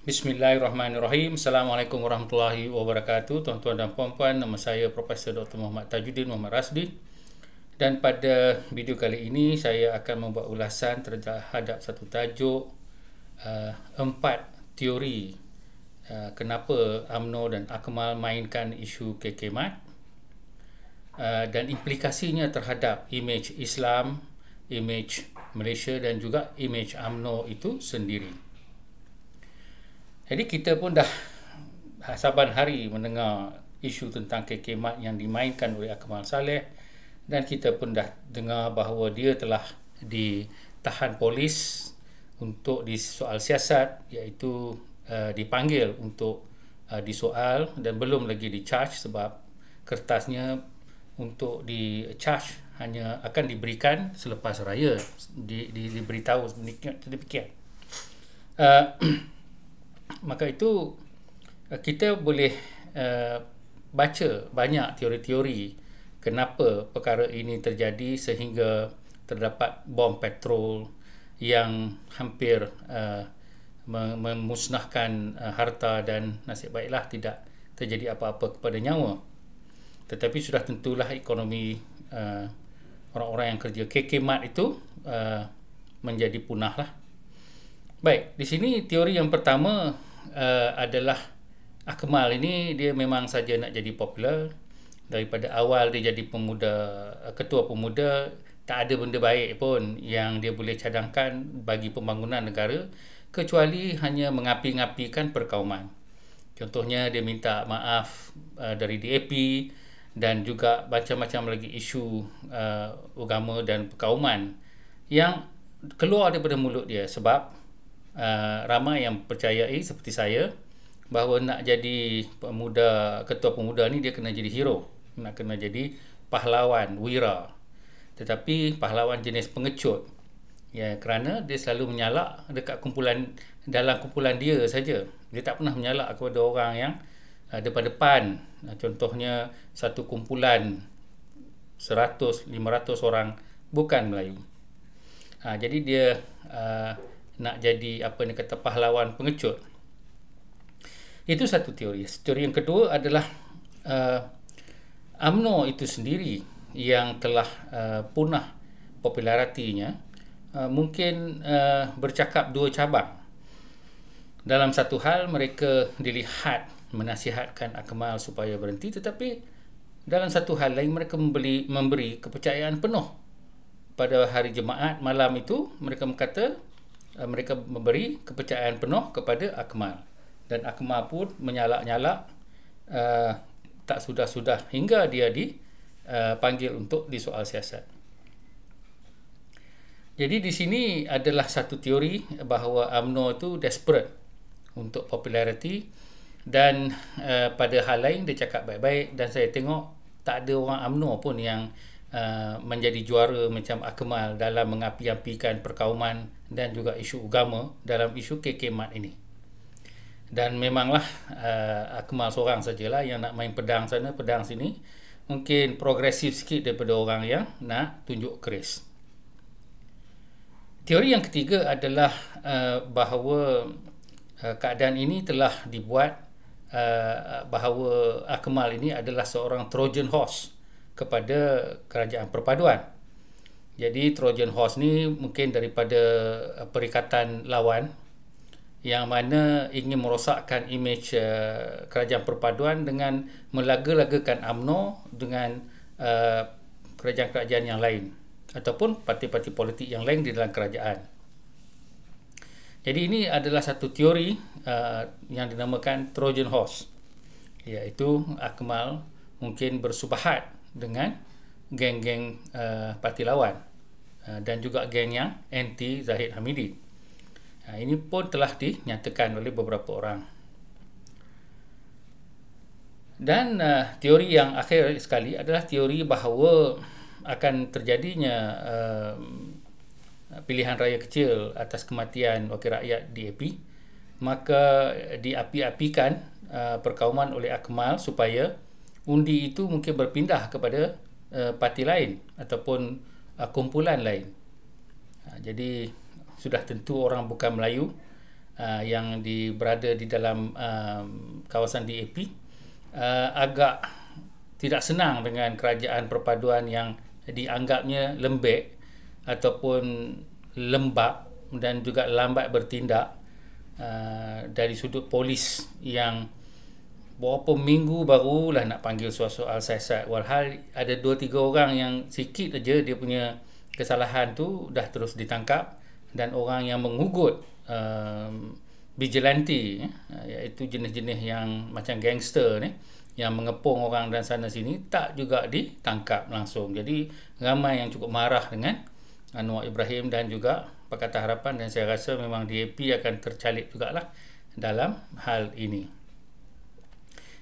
Bismillahirrahmanirrahim. Assalamualaikum warahmatullahi wabarakatuh. Tuan-tuan dan puan-puan, nama saya Profesor Dr. Muhammad Tajuddin Muhammad Rasdi. Dan pada video kali ini saya akan membuat ulasan terhadap satu tajuk 4 teori kenapa UMNO dan Akmal mainkan isu KK-MAT dan implikasinya terhadap imej Islam, imej Malaysia dan juga imej UMNO itu sendiri. Jadi kita pun dah saban hari mendengar isu tentang KK-MAT yang dimainkan oleh Akmal Saleh, dan kita pun dah dengar bahawa dia telah ditahan polis untuk disoal siasat, iaitu dipanggil untuk disoal dan belum lagi di-charge sebab kertasnya untuk di-charge hanya akan diberikan selepas raya, diberitahu demikian. Maka itu kita boleh baca banyak teori-teori kenapa perkara ini terjadi sehingga terdapat bom petrol yang hampir memusnahkan harta, dan nasib baiklah tidak terjadi apa-apa kepada nyawa. Tetapi sudah tentulah ekonomi orang-orang yang kerja KK-MAT itu menjadi punahlah. Baik, di sini teori yang pertama adalah Akmal ini dia memang saja nak jadi popular. Daripada awal dia jadi ketua pemuda, tak ada benda baik pun yang dia boleh cadangkan bagi pembangunan negara kecuali hanya mengapi-ngapikan perkauman. Contohnya dia minta maaf dari DAP dan juga macam-macam lagi isu agama dan perkauman yang keluar daripada mulut dia, sebab ramai yang percayai seperti saya bahawa nak jadi ketua pemuda ni dia kena jadi hero, nak kena jadi pahlawan wira, tetapi pahlawan jenis pengecut, ya, kerana dia selalu menyalak dalam kumpulan dia saja. Dia tak pernah menyalak kepada orang yang depan-depan. Contohnya satu kumpulan 100-500 orang bukan Melayu. Jadi dia nak jadi pahlawan pengecut. Itu satu teori. Teori yang kedua adalah UMNO itu sendiri yang telah punah popularitinya, mungkin bercakap dua cabang. Dalam satu hal mereka dilihat menasihatkan Akmal supaya berhenti, tetapi dalam satu hal lain mereka memberi kepercayaan penuh. Pada hari Jumaat malam itu mereka memberi kepercayaan penuh kepada Akmal, dan Akmal pun menyalak-nyalak tak sudah-sudah hingga dia dipanggil untuk disoal siasat. Jadi di sini adalah satu teori bahawa UMNO itu desperate untuk populariti, dan pada hal lain dia cakap baik-baik, dan saya tengok tak ada orang UMNO pun yang menjadi juara macam Akmal dalam mengapi-apikan perkauman dan juga isu agama dalam isu KK-MAT ini. Dan memanglah Akmal seorang sajalah yang nak main pedang sana pedang sini, mungkin progresif sikit daripada orang yang nak tunjuk keris. Teori yang ketiga adalah bahawa keadaan ini telah dibuat bahawa Akmal ini adalah seorang Trojan horse kepada kerajaan perpaduan. Jadi Trojan horse ni mungkin daripada perikatan lawan yang mana ingin merosakkan imej kerajaan perpaduan dengan melaga-lagakan UMNO dengan kerajaan-kerajaan yang lain ataupun parti-parti politik yang lain di dalam kerajaan. Jadi ini adalah satu teori yang dinamakan Trojan horse, iaitu Akmal mungkin bersubahat dengan geng-geng parti lawan dan juga geng yang anti Zahid Hamidi. Ini pun telah dinyatakan oleh beberapa orang. Dan teori yang akhir sekali adalah teori bahawa akan terjadinya pilihan raya kecil atas kematian Wakil Rakyat DAP, maka diapi-apikan perkauman oleh Akmal supaya undi itu mungkin berpindah kepada parti lain ataupun kumpulan lain. Jadi sudah tentu orang bukan Melayu yang berada di dalam kawasan DAP agak tidak senang dengan kerajaan perpaduan yang dianggapnya lembek ataupun lembab dan juga lambat bertindak dari sudut polis yang beberapa minggu barulah nak panggil soal-soal siasat, walhal ada 2-3 orang yang sikit aja dia punya kesalahan tu dah terus ditangkap, dan orang yang mengugut vigilante iaitu jenis-jenis yang macam gangster ni yang mengepung orang dan sana sini tak juga ditangkap langsung. Jadi ramai yang cukup marah dengan Anwar Ibrahim dan juga Pakatan Harapan, dan saya rasa memang DAP akan tercalik jugalah dalam hal ini.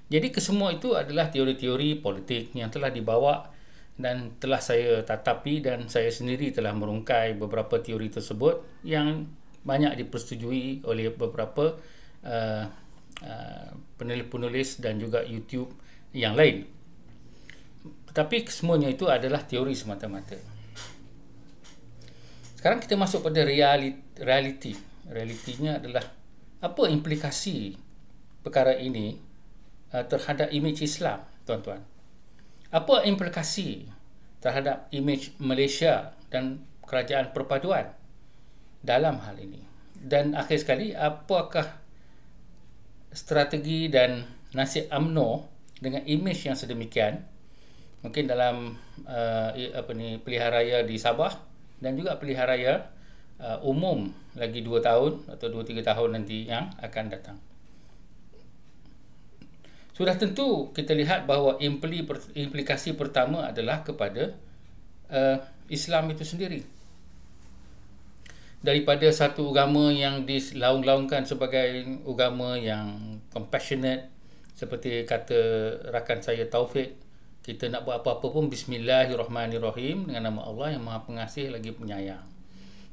Jadi kesemua itu adalah teori-teori politik yang telah dibawa dan telah saya tatapi, dan saya sendiri telah merungkai beberapa teori tersebut yang banyak dipersetujui oleh beberapa penulis-penulis dan juga YouTube yang lain. Tetapi kesemuanya itu adalah teori semata-mata. Sekarang kita masuk pada realiti. Realitinya adalah apa implikasi perkara ini terhadap imej Islam, tuan-tuan. Apa implikasi terhadap imej Malaysia dan kerajaan perpaduan dalam hal ini? Dan akhir sekali, apakah strategi dan nasib UMNO dengan imej yang sedemikian mungkin dalam pilihan raya di Sabah dan juga pilihan raya umum lagi 2 tahun atau 2-3 tahun nanti yang akan datang. Sudah tentu kita lihat bahawa implikasi pertama adalah kepada Islam itu sendiri. Daripada satu agama yang dilaung-laungkan sebagai agama yang compassionate, seperti kata rakan saya Taufik, kita nak buat apa-apa pun Bismillahirrahmanirrahim, dengan nama Allah yang Maha Pengasih lagi Penyayang.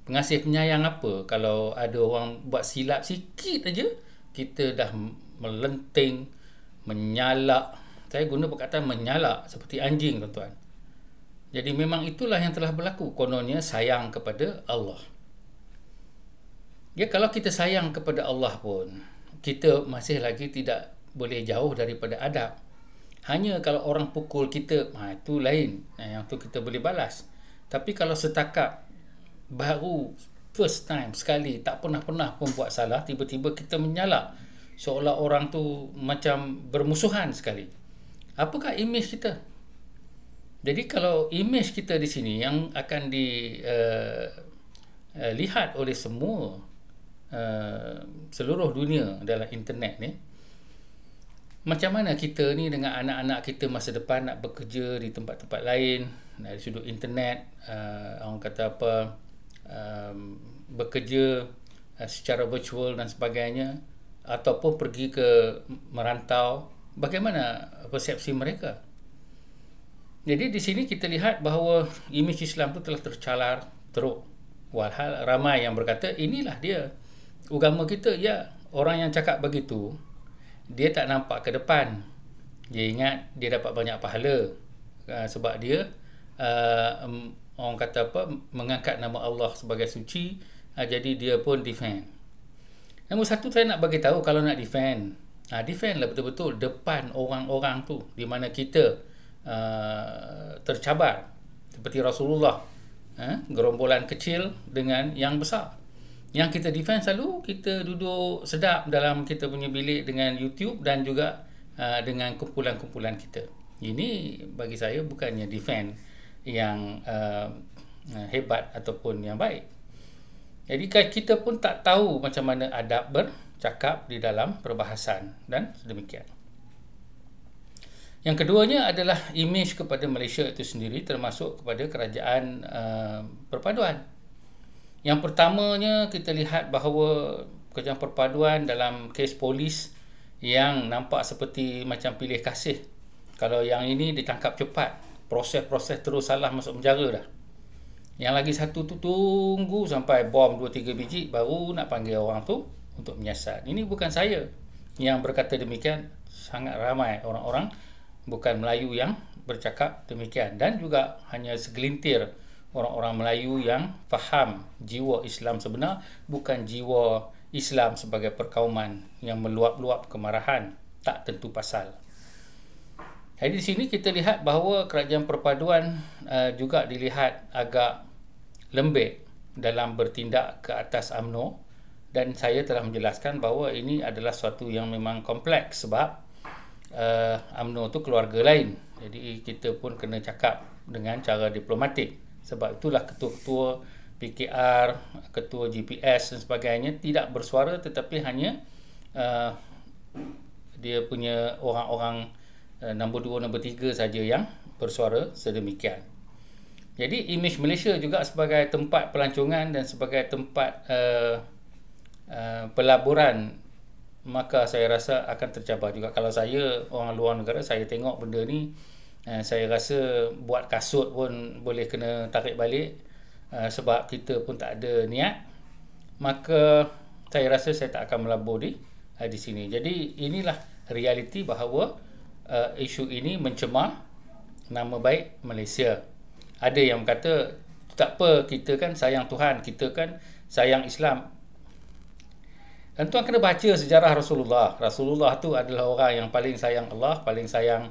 Pengasih penyayang apa? Kalau ada orang buat silap sikit aja, kita dah melenting, menyalak. Saya guna perkataan menyalak seperti anjing, tuan-tuan. Jadi memang itulah yang telah berlaku. Kononnya sayang kepada Allah. Ya, kalau kita sayang kepada Allah pun, kita masih lagi tidak boleh jauh daripada adab. Hanya kalau orang pukul kita, itu lain. Yang tu kita boleh balas. Tapi kalau setakat baru first time sekali, tak pernah pun buat salah, tiba-tiba kita menyalak seolah orang tu macam bermusuhan sekali. Apakah imej kita? Jadi kalau imej kita di sini yang akan dilihat oleh semua seluruh dunia dalam internet ni, macam mana kita ni dengan anak-anak kita masa depan nak bekerja di tempat-tempat lain dari sudut internet, orang kata apa, bekerja secara virtual dan sebagainya, ataupun pergi ke merantau, bagaimana persepsi mereka? Jadi di sini kita lihat bahawa imej Islam itu telah tercalar teruk. Walhal ramai yang berkata inilah dia agama kita. Ya, orang yang cakap begitu, dia tak nampak ke depan. Dia ingat dia dapat banyak pahala sebab dia orang kata apa, mengangkat nama Allah sebagai suci, jadi dia pun defend. Nombor satu, saya nak bagi tahu, kalau nak defend, defendlah betul-betul depan orang-orang tu di mana kita tercabar, seperti Rasulullah, gerombolan kecil dengan yang besar. Yang kita defend selalu, kita duduk sedap dalam kita punya bilik dengan YouTube dan juga dengan kumpulan-kumpulan kita. Ini bagi saya bukannya defend yang hebat ataupun yang baik. Jadi kita pun tak tahu macam mana adab bercakap di dalam perbahasan dan sedemikian. Yang keduanya adalah imej kepada Malaysia itu sendiri, termasuk kepada kerajaan perpaduan. Yang pertamanya, kita lihat bahawa kerajaan perpaduan dalam kes polis yang nampak seperti macam pilih kasih. Kalau yang ini ditangkap cepat, proses-proses terus salah masuk penjara dah. Yang lagi satu tu tunggu sampai bom 2-3 biji baru nak panggil orang tu untuk menyiasat. Ini bukan saya yang berkata demikian, sangat ramai orang-orang bukan Melayu yang bercakap demikian, dan juga hanya segelintir orang-orang Melayu yang faham jiwa Islam sebenar, bukan jiwa Islam sebagai perkauman yang meluap-luap kemarahan tak tentu pasal. Jadi di sini kita lihat bahawa kerajaan perpaduan juga dilihat agak lembek dalam bertindak ke atas UMNO, dan saya telah menjelaskan bahawa ini adalah suatu yang memang kompleks sebab UMNO tu keluarga lain. Jadi kita pun kena cakap dengan cara diplomatik. Sebab itulah ketua-ketua PKR, ketua GPS dan sebagainya tidak bersuara, tetapi hanya dia punya orang-orang nombor 2, nombor 3 saja yang bersuara sedemikian. Jadi imej Malaysia juga sebagai tempat pelancongan dan sebagai tempat pelaburan, maka saya rasa akan tercabar juga. Kalau saya orang luar negara, saya tengok benda ni, saya rasa buat kasut pun boleh kena tarik balik, sebab kita pun tak ada niat. Maka saya rasa saya tak akan melabur di sini. Jadi inilah realiti bahawa isu ini mencemar nama baik Malaysia. Ada yang kata tak apa, kita kan sayang Tuhan, kita kan sayang Islam. Dan tuan kena baca sejarah Rasulullah. Rasulullah tu adalah orang yang paling sayang Allah, paling sayang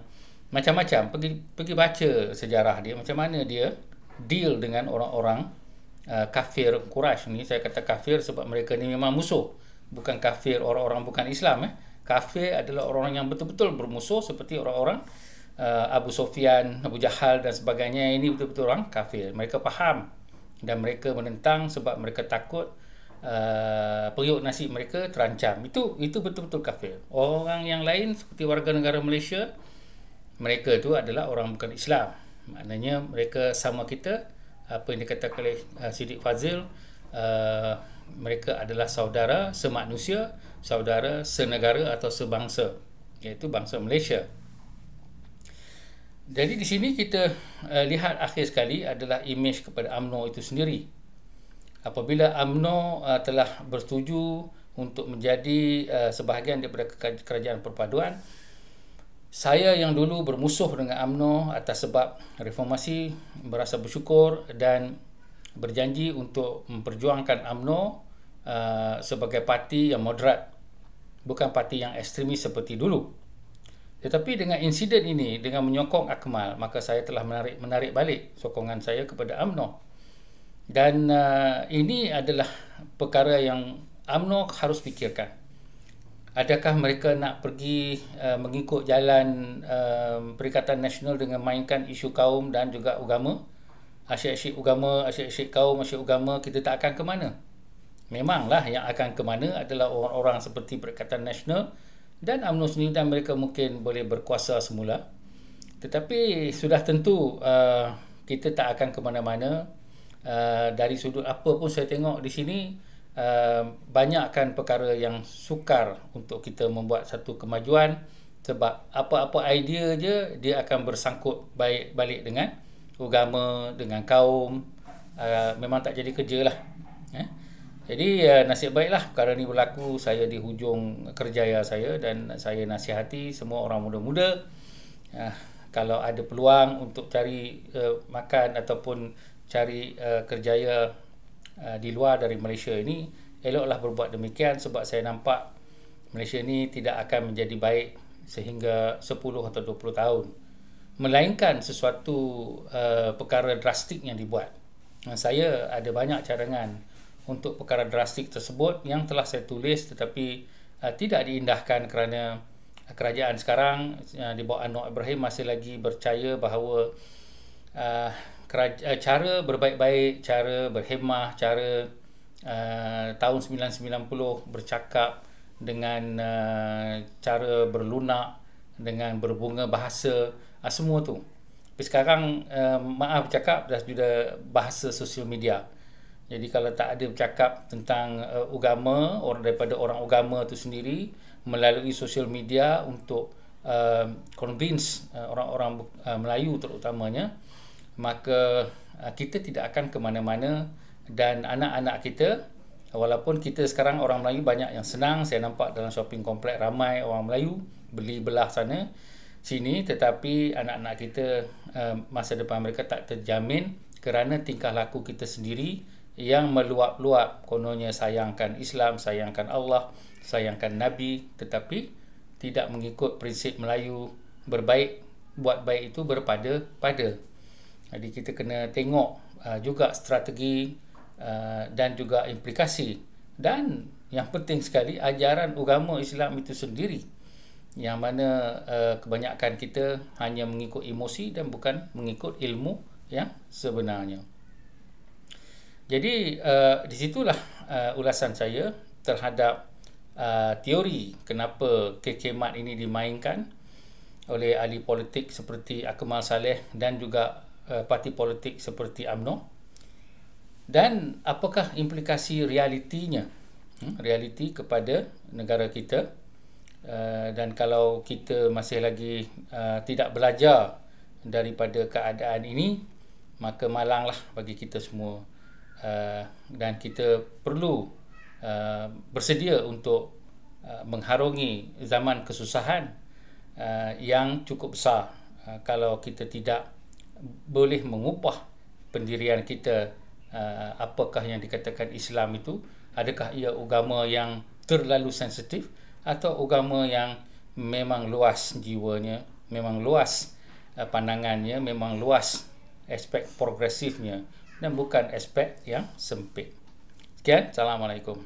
macam-macam. Pergi baca sejarah dia, macam mana dia deal dengan orang-orang kafir Quraisy ni. Saya kata kafir sebab mereka ni memang musuh, bukan kafir orang-orang bukan Islam. Kafir adalah orang yang betul-betul bermusuh, seperti orang-orang Abu Sufyan, Abu Jahal dan sebagainya. Ini betul-betul orang kafir. Mereka faham dan mereka menentang sebab mereka takut periuk nasi mereka terancam. Itu betul-betul kafir. Orang yang lain seperti warga negara Malaysia, mereka itu adalah orang bukan Islam. Maknanya mereka sama kita. Apa yang dikatakan oleh Siddiq Fazil, mereka adalah saudara semanusia, saudara senegara atau sebangsa, iaitu bangsa Malaysia. Jadi di sini kita lihat akhir sekali adalah imej kepada UMNO itu sendiri. Apabila UMNO telah bersetuju untuk menjadi sebahagian daripada kerajaan perpaduan, saya yang dulu bermusuh dengan UMNO atas sebab reformasi berasa bersyukur dan berjanji untuk memperjuangkan UMNO sebagai parti yang moderat, bukan parti yang ekstremis seperti dulu. Tetapi dengan insiden ini, dengan menyokong Akmal, maka saya telah menarik balik sokongan saya kepada UMNO. Dan ini adalah perkara yang UMNO harus fikirkan. Adakah mereka nak pergi mengikut jalan Perikatan Nasional dengan mainkan isu kaum dan juga agama? Asyik-asyik agama, asyik-asyik kaum, asyik agama, kita tak akan ke mana? Memanglah yang akan ke mana adalah orang-orang seperti Perikatan Nasional dan UMNO sendiri, dan mereka mungkin boleh berkuasa semula. Tetapi sudah tentu kita tak akan ke mana-mana. Dari sudut apa pun saya tengok di sini, banyakkan perkara yang sukar untuk kita membuat satu kemajuan, sebab apa-apa idea je dia akan bersangkut balik dengan agama, dengan kaum. Memang tak jadi kerja lah. Jadi nasib baiklah perkara ni berlaku. Saya di hujung kerjaya saya, dan saya nasihati semua orang muda-muda, kalau ada peluang untuk cari makan ataupun cari kerjaya di luar dari Malaysia ini, eloklah berbuat demikian, sebab saya nampak Malaysia ni tidak akan menjadi baik sehingga 10 atau 20 tahun, melainkan sesuatu perkara drastik yang dibuat. Saya ada banyak cadangan untuk perkara drastik tersebut yang telah saya tulis, tetapi tidak diindahkan kerana kerajaan sekarang di bawah Anwar Ibrahim masih lagi percaya bahawa cara berbaik-baik, cara berhemah, cara tahun 1990 bercakap dengan cara berlunak, dengan berbunga bahasa, semua tu. Tapi sekarang maaf bercakap dah sudah bahasa sosial media. Jadi kalau tak ada bercakap tentang agama, orang daripada orang agama tu sendiri melalui sosial media untuk convince orang-orang Melayu terutamanya, maka kita tidak akan ke mana-mana. Dan anak-anak kita, walaupun kita sekarang orang Melayu banyak yang senang, saya nampak dalam shopping komplek ramai orang Melayu beli belah sana sini, tetapi anak-anak kita masa depan mereka tak terjamin kerana tingkah laku kita sendiri yang meluap-luap, kononnya sayangkan Islam, sayangkan Allah, sayangkan Nabi, tetapi tidak mengikut prinsip Melayu berbaik, buat baik itu berpada-pada. Jadi kita kena tengok juga strategi dan juga implikasi, dan yang penting sekali ajaran agama Islam itu sendiri, yang mana kebanyakan kita hanya mengikut emosi dan bukan mengikut ilmu yang sebenarnya. Jadi di situlah ulasan saya terhadap teori kenapa kekemat ini dimainkan oleh ahli politik seperti Akmal Saleh dan juga parti politik seperti UMNO, dan apakah implikasi realitinya, realiti kepada negara kita. Dan kalau kita masih lagi tidak belajar daripada keadaan ini, maka malanglah bagi kita semua, dan kita perlu bersedia untuk mengharungi zaman kesusahan yang cukup besar kalau kita tidak boleh mengubah pendirian kita. Apakah yang dikatakan Islam itu, adakah ia agama yang terlalu sensitif atau agama yang memang luas jiwanya, memang luas pandangannya, memang luas aspek progresifnya dan bukan aspek yang sempit. Sekian, Assalamualaikum.